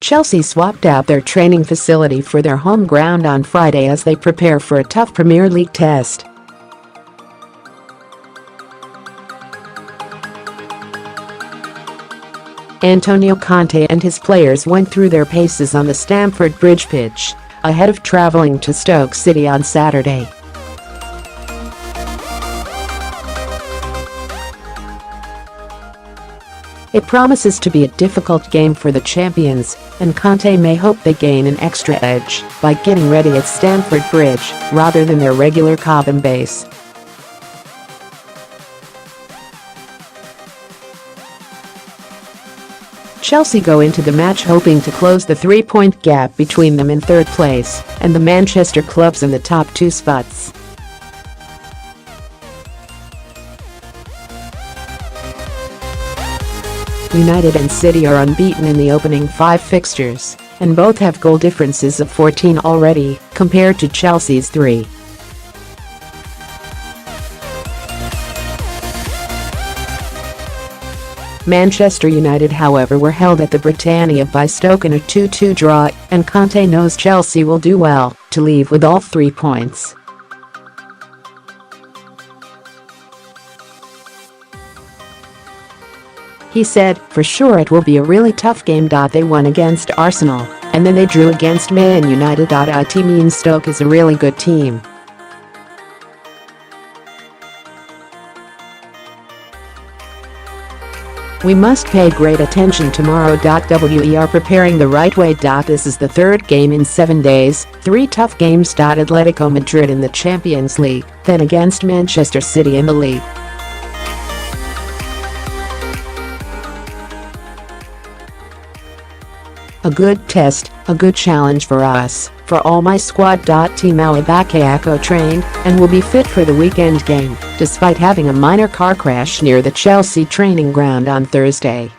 Chelsea swapped out their training facility for their home ground on Friday as they prepare for a tough Premier League test. Antonio Conte and his players went through their paces on the Stamford Bridge pitch, ahead of travelling to Stoke City on Saturday. It promises to be a difficult game for the champions, and Conte may hope they gain an extra edge by getting ready at Stamford Bridge rather than their regular Cobham base. Chelsea go into the match hoping to close the three-point gap between them in third place and the Manchester clubs in the top two spots. United and City are unbeaten in the opening 5 fixtures, and both have goal differences of 14 already, compared to Chelsea's 3. Manchester United, however, were held at the Britannia by Stoke in a 2-2 draw, and Conte knows Chelsea will do well to leave with all 3 points. He said, "For sure it will be a really tough game. They won against Arsenal, and then they drew against Man United. It means Stoke is a really good team." "We must pay great attention tomorrow. We are preparing the right way. This is the third game in 7 days, 3 tough games. Atletico Madrid in the Champions League, then against Manchester City in the league. A good test, a good challenge for us, for all my squad. Team Awabakayako trained and will be fit for the weekend game, despite having a minor car crash near the Chelsea training ground on Thursday."